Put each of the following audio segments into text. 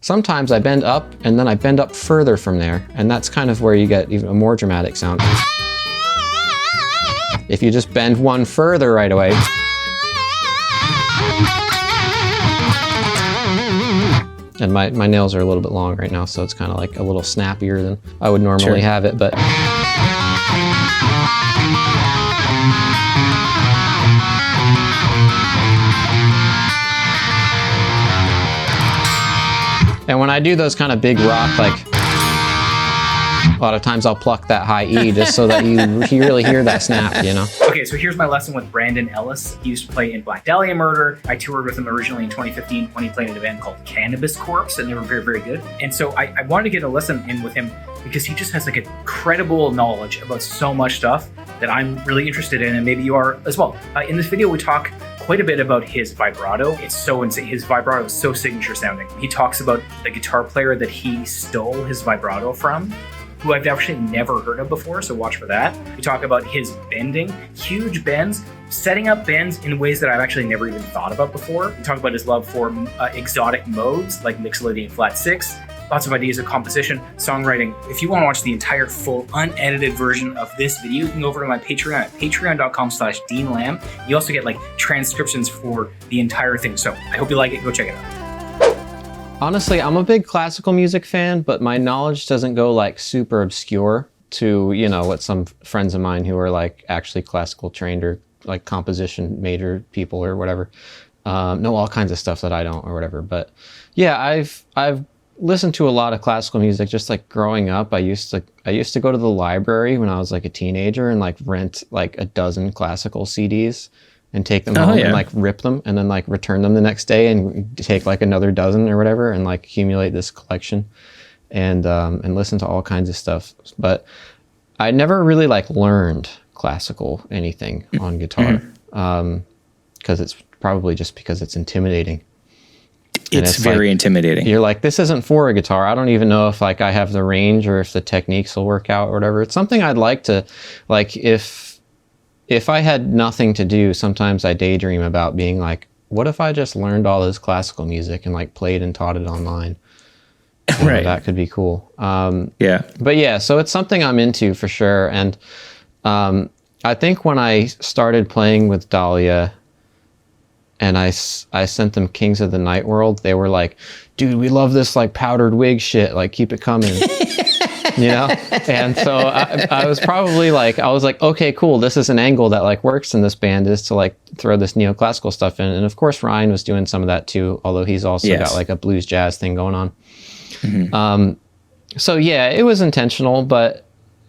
Sometimes I bend up and then I bend up further from there, and that's kind of where you get even a more dramatic sound. If you just bend one further right away, and my nails are a little bit long right now, so it's kind of like a little snappier than I would normally have it, but and when I do those kind of big rock, like, a lot of times I'll pluck that high E just so that you really hear that snap, you know? Okay, so here's my lesson with Brandon Ellis. He used to play in Black Dahlia Murder. I toured with him originally in 2015 when he played in a band called Cannabis Corpse, and they were very, very good. And so I wanted to get a lesson in with him because he just has like incredible knowledge about so much stuff that I'm really interested in, and maybe you are as well. In this video, we talk quite a bit about his vibrato. It's so insane. His vibrato is so signature sounding. He talks about the guitar player that he stole his vibrato from, who I've actually never heard of before, so watch for that. We talk about his bending, huge bends, setting up bends in ways that I've actually never even thought about before. We talk about his love for exotic modes like Mixolydian flat 6, lots of ideas of composition, songwriting. If you want to watch the entire full unedited version of this video, you can go over to my Patreon at patreon.com/DeanLamb. You also get like transcriptions for the entire thing, so I hope you like it. Go check it out. Honestly, I'm a big classical music fan, but my knowledge doesn't go like super obscure to, you know, what some friends of mine who are like actually classical trained or like composition major people or whatever know all kinds of stuff that I don't or whatever. But yeah, I've listened to a lot of classical music just like growing up. I used to go to the library when I was like a teenager and like rent like a dozen classical CDs and take them home and like rip them and then like return them the next day and take like another dozen or whatever and like accumulate this collection and listen to all kinds of stuff. But I never really like learned classical anything on guitar because it's probably just because it's intimidating. It's very intimidating. You're like, this isn't for a guitar. I don't even know if like I have the range or if the techniques will work out or whatever. It's something I'd like to, like, if I had nothing to do, sometimes I daydream about being like, what if I just learned all this classical music and like played and taught it online? Right. That could be cool. Yeah. But yeah, so it's something I'm into for sure. And I think when I started playing with Dahlia and I sent them Kings of the Night World, they were like, dude, we love this like powdered wig shit. Like, keep it coming. You know? And so I was probably like, I was like, okay, cool. This is an angle that like works in this band, is to like throw this neoclassical stuff in. And of course, Ryan was doing some of that too, although he's also got like a blues jazz thing going on. So yeah, it was intentional, but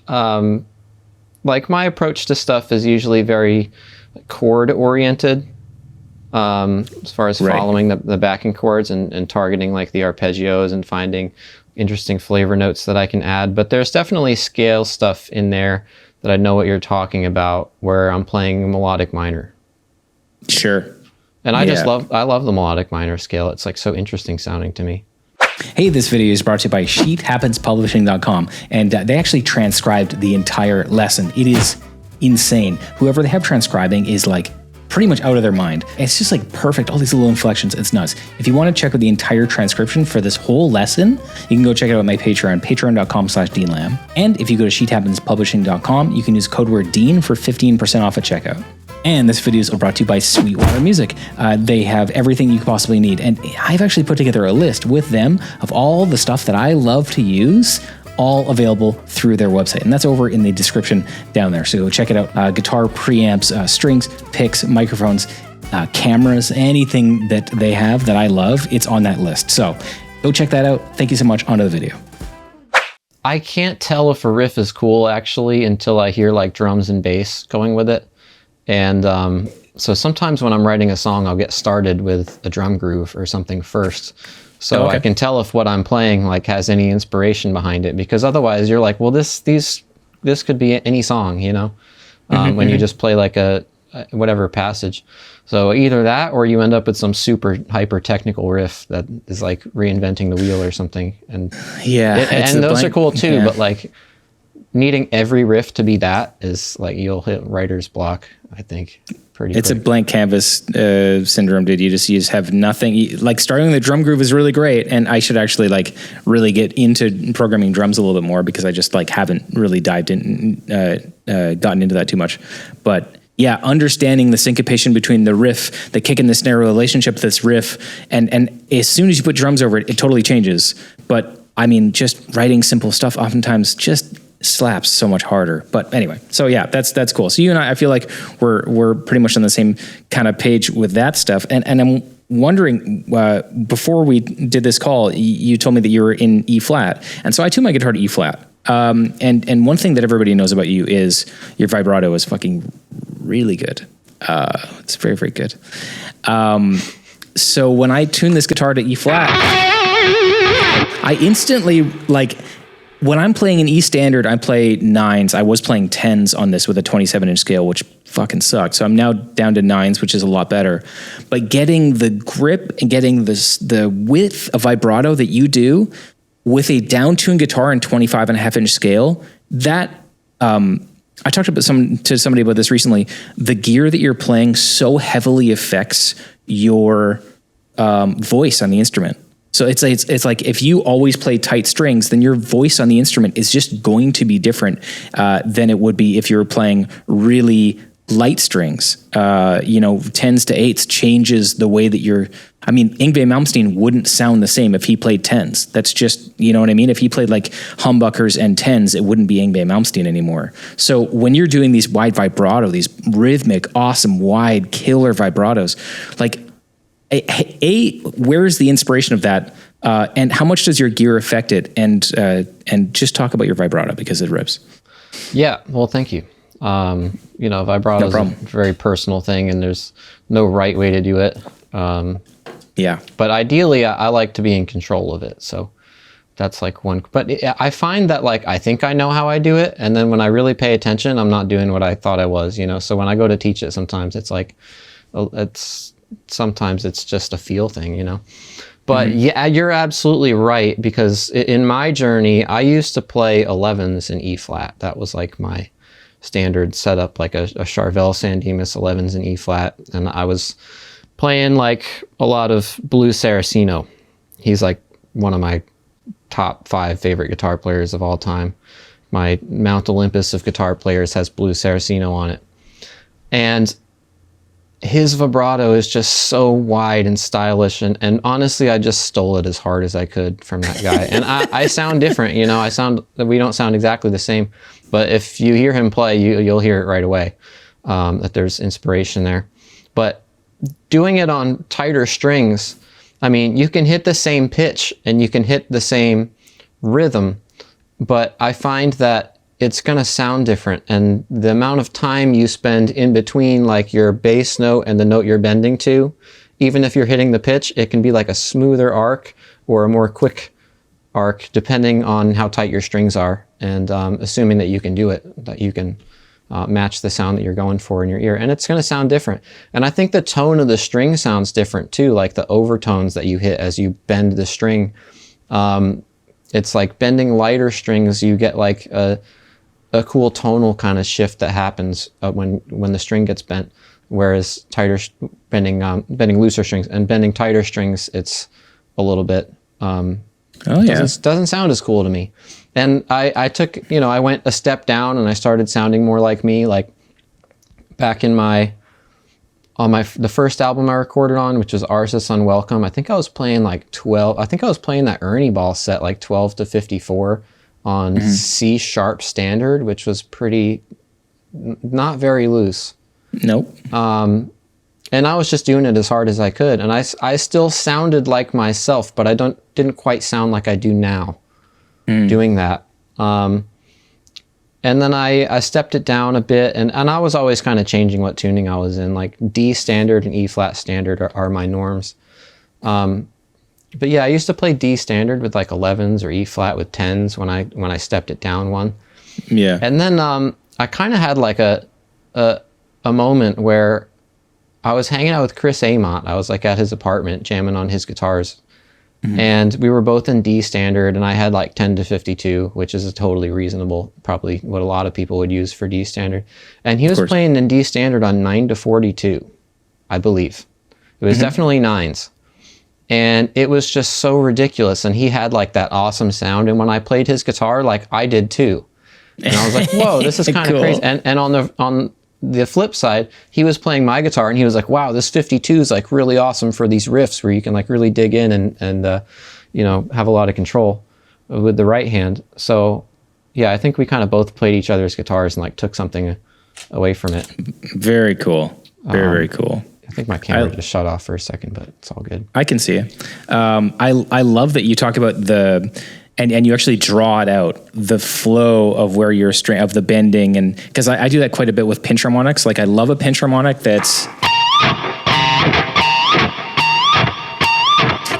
like my approach to stuff is usually very chord oriented. As far as following the backing chords and targeting like the arpeggios and finding interesting flavor notes that I can add. But there's definitely scale stuff in there that I know what you're talking about, where I'm playing melodic minor. Sure. And I love the melodic minor scale. It's like so interesting sounding to me. Hey, this video is brought to you by sheethappenspublishing.com, and they actually transcribed the entire lesson. It is insane. Whoever they have transcribing is like pretty much out of their mind. It's just like perfect. All these little inflections. It's nuts. If you want to check out the entire transcription for this whole lesson, you can go check it out on my Patreon, patreon.com/DeanLamb. And if you go to sheethappenspublishing.com, you can use code word Dean for 15% off at checkout. And this video is brought to you by Sweetwater Music. They have everything you could possibly need. And I've actually put together a list with them of all the stuff that I love to use, all available through their website. And that's over in the description down there. So go check it out. Guitar preamps, strings, picks, microphones, cameras, anything that they have that I love, it's on that list. So go check that out. Thank you so much. On to the video. I can't tell if a riff is cool actually until I hear like drums and bass going with it. And so sometimes when I'm writing a song, I'll get started with a drum groove or something first. So I can tell if what I'm playing like has any inspiration behind it, because otherwise you're like, well, this could be any song, you know, when you just play like a whatever passage. So either that, or you end up with some super hyper technical riff that is like reinventing the wheel or something. And and those are cool too, but like needing every riff to be that is like, you'll hit writer's block, I think. pretty It's quick. a blank canvas syndrome, dude. You just have nothing. Like starting the drum groove is really great, and I should actually like really get into programming drums a little bit more because I just like haven't really dived in, gotten into that too much. But yeah, understanding the syncopation between the riff, the kick and the snare relationship, this riff, and as soon as you put drums over it, it totally changes. But I mean, just writing simple stuff oftentimes just slaps so much harder. But anyway, so yeah, that's cool. So you and I feel like we're pretty much on the same kind of page with that stuff. And I'm wondering, before we did this call, you told me that you were in E flat, and so I tuned my guitar to E flat. And one thing that everybody knows about you is your vibrato is fucking really good. It's very, very good. So when I tune this guitar to E flat, I instantly like. When I'm playing an E standard, I play 9s. I was playing 10s on this with a 27-inch scale, which fucking sucked. So I'm now down to 9s, which is a lot better. But getting the grip and getting the width of vibrato that you do with a down-tuned guitar and 25.5-inch scale, that I talked about to somebody about this recently. The gear that you're playing so heavily affects your voice on the instrument. So it's like if you always play tight strings, then your voice on the instrument is just going to be different than it would be if you were playing really light strings. 10s to 8s changes the way that you're. I mean, Yngwie Malmsteen wouldn't sound the same if he played 10s. That's just, you know what I mean? If he played like humbuckers and 10s, it wouldn't be Yngwie Malmsteen anymore. So when you're doing these wide vibrato, these rhythmic, awesome, wide, killer vibratos, like, where is the inspiration of that, and how much does your gear affect it? And just talk about your vibrato because it rips. Yeah, well, thank you. Vibrato is a very personal thing, and there's no right way to do it. Yeah. But ideally, I like to be in control of it. So that's like one. But I find that like I think I know how I do it, and then when I really pay attention, I'm not doing what I thought I was. So when I go to teach it, sometimes it's like sometimes it's just a feel thing, But yeah, you're absolutely right, because in my journey, I used to play 11s in E flat. That was like my standard setup, like a Charvel San Dimas 11s in E flat. And I was playing like a lot of Blue Saraceno. He's like one of my top 5 favorite guitar players of all time. My Mount Olympus of guitar players has Blue Saraceno on it. And his vibrato is just so wide and stylish, and honestly, I just stole it as hard as I could from that guy. And I sound different, we don't sound exactly the same, but if you hear him play, you'll hear it right away, that there's inspiration there. But doing it on tighter strings, I mean, you can hit the same pitch and you can hit the same rhythm, but I find that it's going to sound different, and the amount of time you spend in between like your bass note and the note you're bending to, even if you're hitting the pitch, it can be like a smoother arc or a more quick arc depending on how tight your strings are, and assuming that you can do it, that you can match the sound that you're going for in your ear, and it's going to sound different. And I think the tone of the string sounds different too, like the overtones that you hit as you bend the string. It's like bending lighter strings, you get like a cool tonal kind of shift that happens when the string gets bent, whereas bending looser strings and bending tighter strings, it's a little bit doesn't sound as cool to me. And I took, I went a step down and I started sounding more like me, like back in the first album I recorded on, which was Arsis Unwelcome. I think I was playing like 12. I think I was playing that Ernie Ball set like 12 to 54 on C sharp standard, which was not very loose. Nope. And I was just doing it as hard as I could, and I still sounded like myself, but I didn't quite sound like I do now doing that. And then I stepped it down a bit, and I was always kind of changing what tuning I was in. Like D standard and E flat standard are my norms. But yeah, I used to play D standard with like 11s or E flat with 10s when I stepped it down one. Yeah. And then I kind of had like a moment where I was hanging out with Chris Amott. I was like at his apartment jamming on his guitars, And we were both in D standard, and I had like 10 to 52, which is a totally reasonable, probably what a lot of people would use for D standard. And he was playing in D standard on 9 to 42, I believe. It was definitely nines. And it was just so ridiculous. And he had like that awesome sound. And when I played his guitar, like I did too. And I was like, whoa, this is kind of crazy. And on the flip side, he was playing my guitar and he was like, wow, this 52 is like really awesome for these riffs where you can like really dig in and you know, have a lot of control with the right hand. So yeah, I think we kind of both played each other's guitars and like took something away from it. Very cool. Very cool. I think my camera just shut off for a second, but it's all good. I can see it. I love that you talk about and you actually draw it out, the flow of where your string, of the bending, and because I do that quite a bit with pinch harmonics. Like I love a pinch harmonic that's,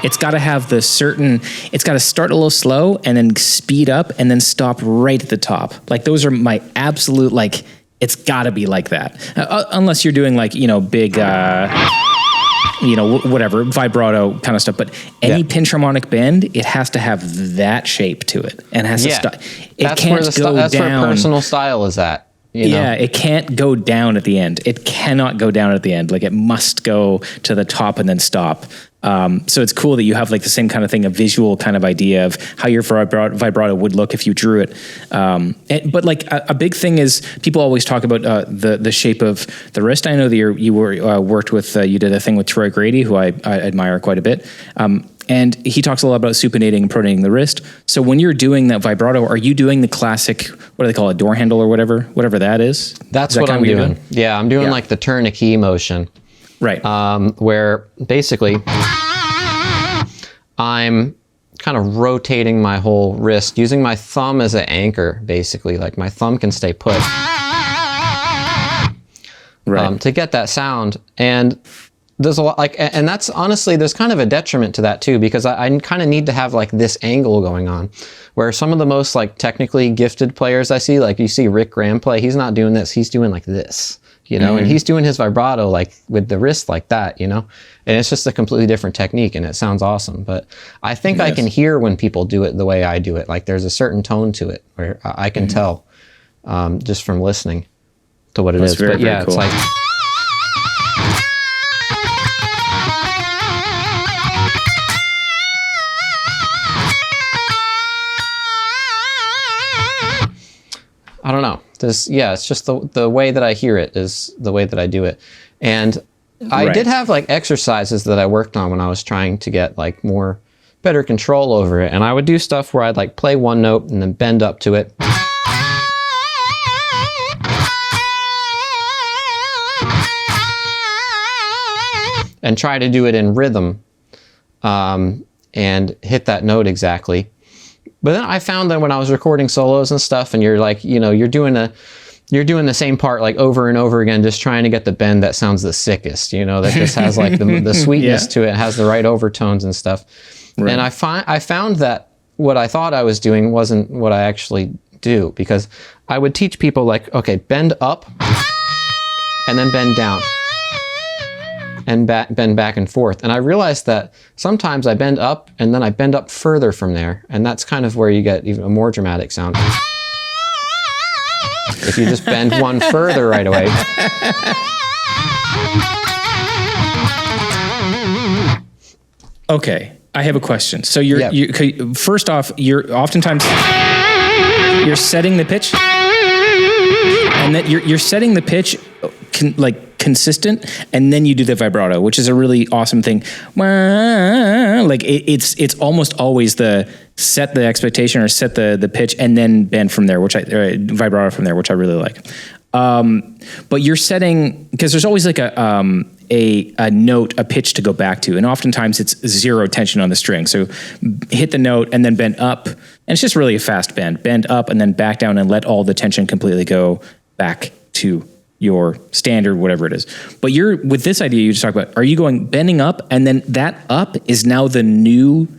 it's got to have it's got to start a little slow and then speed up and then stop right at the top. Like those are my absolute, like, it's got to be like that. Unless you're doing like, you know, big, you know, whatever, vibrato kind of stuff. But any pinch harmonic bend, it has to have that shape to it, and has to stop. It can't go down. That's where personal style is at. You know? It can't go down at the end. It cannot go down at the end. Like it must go to the top and then stop. So it's cool that you have like the same kind of thing, a visual kind of idea of how your vibrato would look if you drew it. But like a big thing is people always talk about the shape of the wrist. I know that you worked with, you did a thing with Troy Grady, who I admire quite a bit. And he talks a lot about supinating and pronating the wrist. So when you're doing that vibrato, are you doing the classic, what do they call it, door handle or whatever that is? That's what I'm doing. Yeah, I'm doing like the turn a key motion. Right. Where basically I'm kind of rotating my whole wrist, using my thumb as an anchor, basically. Like my thumb can stay put. Right. To get that sound. And there's a lot, like, and that's honestly, there's kind of a detriment to that too, because I kind of need to have like this angle going on, where some of the most like technically gifted players I see, like you see Rick Graham play, he's not doing this, he's doing like this, you know, and he's doing his vibrato like with the wrist like that, you know, and it's just a completely different technique and it sounds awesome. But I think I can hear when people do it the way I do it. Like there's a certain tone to it where I can tell just from listening to what it is. Very, but yeah, very cool. It's like, I don't know. It's just the way that I hear it is the way that I do it. And I did have like exercises that I worked on when I was trying to get like better control over it. And I would do stuff where I'd like play one note and then bend up to it. And try to do it in rhythm and hit that note exactly. But then I found that when I was recording solos and stuff, and you're like, you know, you're doing the same part like over and over again, just trying to get the bend that sounds the sickest, you know, that just has like the sweetness to it, has the right overtones and stuff. Right. And I found that what I thought I was doing wasn't what I actually do, because I would teach people like, okay, bend up and then bend down. And bend back and forth. And I realized that sometimes I bend up and then I bend up further from there. And that's kind of where you get even a more dramatic sound. If you just bend one further right away. Okay, I have a question. So first off, you're oftentimes you're setting the pitch, and that you're setting the pitch consistent, and then you do the vibrato, which is a really awesome thing. Like it's almost always the set the expectation or set the pitch and then bend from there, vibrato from there, which I really like. But you're setting, because there's always like a note, a pitch to go back to, and oftentimes it's zero tension on the string. So hit the note and then bend up, and it's just really a fast bend up and then back down and let all the tension completely go back to your standard, whatever it is. But with this idea you just talked about, are you going bending up and then that up is now the new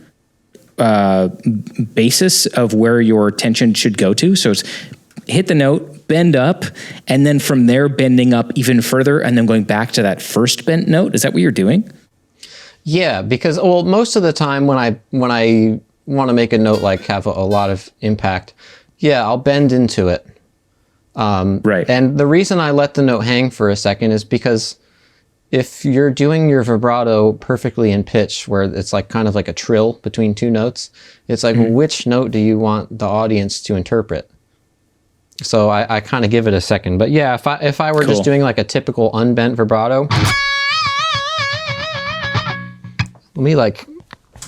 basis of where your tension should go to? So it's hit the note, bend up, and then from there bending up even further and then going back to that first bent note. Is that what you're doing? Yeah, because well, most of the time when I want to make a note like have a lot of impact, yeah, I'll bend into it. Right. And the reason I let the note hang for a second is because if you're doing your vibrato perfectly in pitch, where it's like kind of like a trill between two notes, it's like, well, which note do you want the audience to interpret? So I kind of give it a second. But yeah, if I were just doing like a typical unbent vibrato, let me like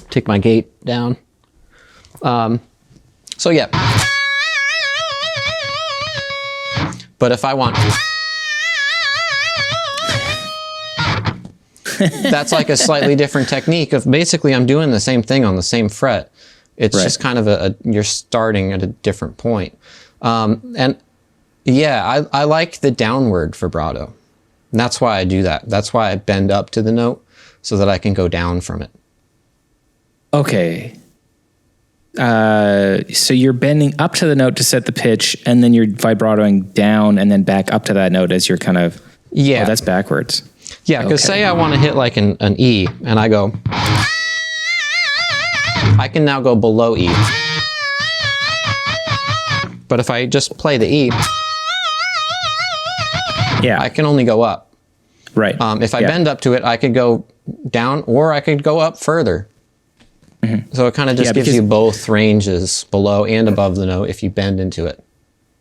take my gate down. So yeah. But if I want, that's like a slightly different technique of basically I'm doing the same thing on the same fret. It's just kind of you're starting at a different point. And yeah, I like the downward vibrato. And that's why I do that. That's why I bend up to the note so that I can go down from it. Okay. So you're bending up to the note to set the pitch, and then you're vibratoing down and then back up to that note as you're kind of... Yeah. Oh, that's backwards. Yeah, because say I want to hit like an E, and I go... I can now go below E. But if I just play the E, yeah, I can only go up. Right. If I bend up to it, I could go down or I could go up further. Mm-hmm. So it kind of just gives you both ranges, below and above the note, if you bend into it.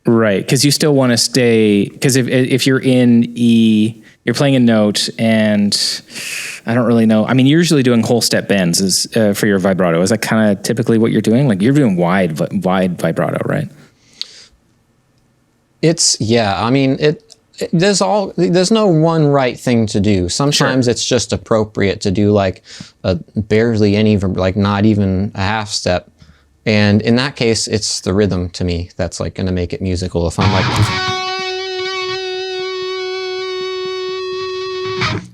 Right, because you still want to stay, because if you're in E, you're playing a note, and I don't really know. I mean, you're usually doing whole step bends for your vibrato. Is that kind of typically what you're doing? Like you're doing wide vibrato, right? I mean, there's no one right thing to do. Sometimes it's just appropriate to do like barely any, like not even a half step. And in that case, it's the rhythm to me that's like going to make it musical. If I'm like,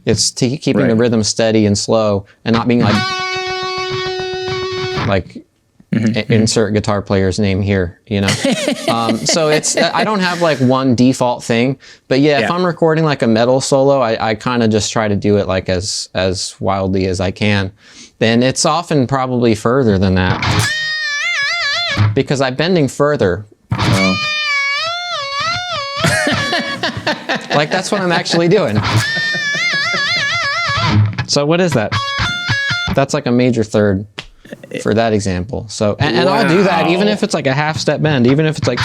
it's keeping the rhythm steady and slow and not being like insert guitar player's name here, you know? So I don't have like one default thing, but if I'm recording like a metal solo, I kind of just try to do it like as wildly as I can. Then it's often probably further than that because I'm bending further. Like that's what I'm actually doing. So what is that? That's like a major third for that example. So, and I'll do that even if it's like a half step bend, even if it's like,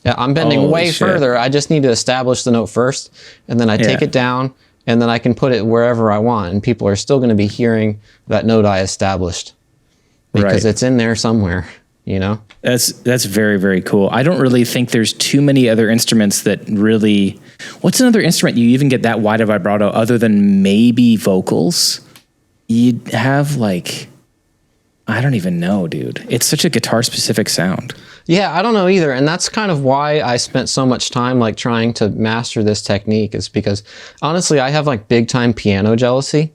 yeah, I'm bending way further. I just need to establish the note first, and then I take it down, and then I can put it wherever I want, and people are still going to be hearing that note I established because it's in there somewhere, you know? That's very, very cool. I don't really think there's too many other instruments that really... What's another instrument you even get that wide a vibrato other than maybe vocals? You'd have like... I don't even know, dude. It's such a guitar-specific sound. Yeah, I don't know either. And that's kind of why I spent so much time like trying to master this technique, is because honestly, I have like big time piano jealousy.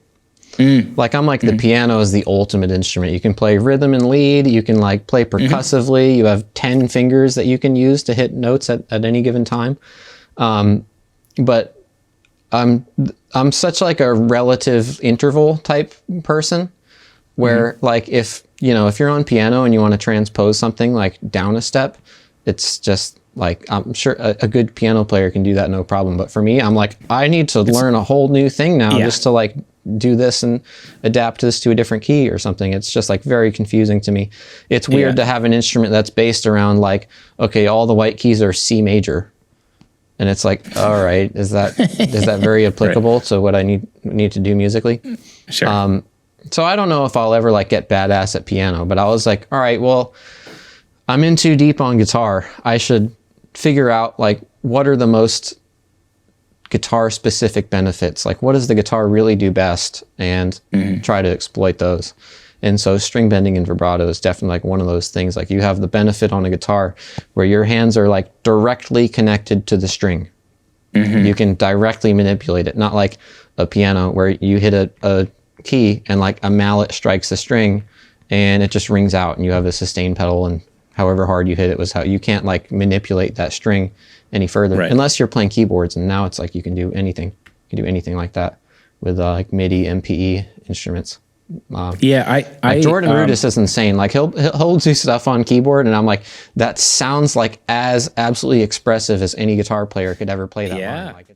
Like I'm like the piano is the ultimate instrument. You can play rhythm and lead. You can like play percussively. You have 10 fingers that you can use to hit notes at any given time. But I'm such like a relative interval type person where like if you're on piano and you want to transpose something like down a step, it's just like, I'm sure a good piano player can do that no problem. But for me, I'm like, I need to learn a whole new thing now just to like do this and adapt this to a different key or something. It's just like very confusing to me. It's weird to have an instrument that's based around like, okay, all the white keys are C major. And it's like, all right, is that very applicable to what I need to do musically? Sure. So I don't know if I'll ever like get badass at piano, but I was like, all right, well, I'm in too deep on guitar. I should figure out like what are the most guitar specific benefits? Like what does the guitar really do best, and try to exploit those. And so string bending and vibrato is definitely like one of those things. Like you have the benefit on a guitar where your hands are like directly connected to the string. You can directly manipulate it, not like a piano where you hit a key and like a mallet strikes the string and it just rings out and you have a sustain pedal, and however hard you hit it was how you can't like manipulate that string any further unless you're playing keyboards, and now it's like you can do anything. can do anything like that with like MIDI, MPE instruments. Jordan Rudess is insane. Like he'll do stuff on keyboard, and I'm like, that sounds like as absolutely expressive as any guitar player could ever play that line. Like,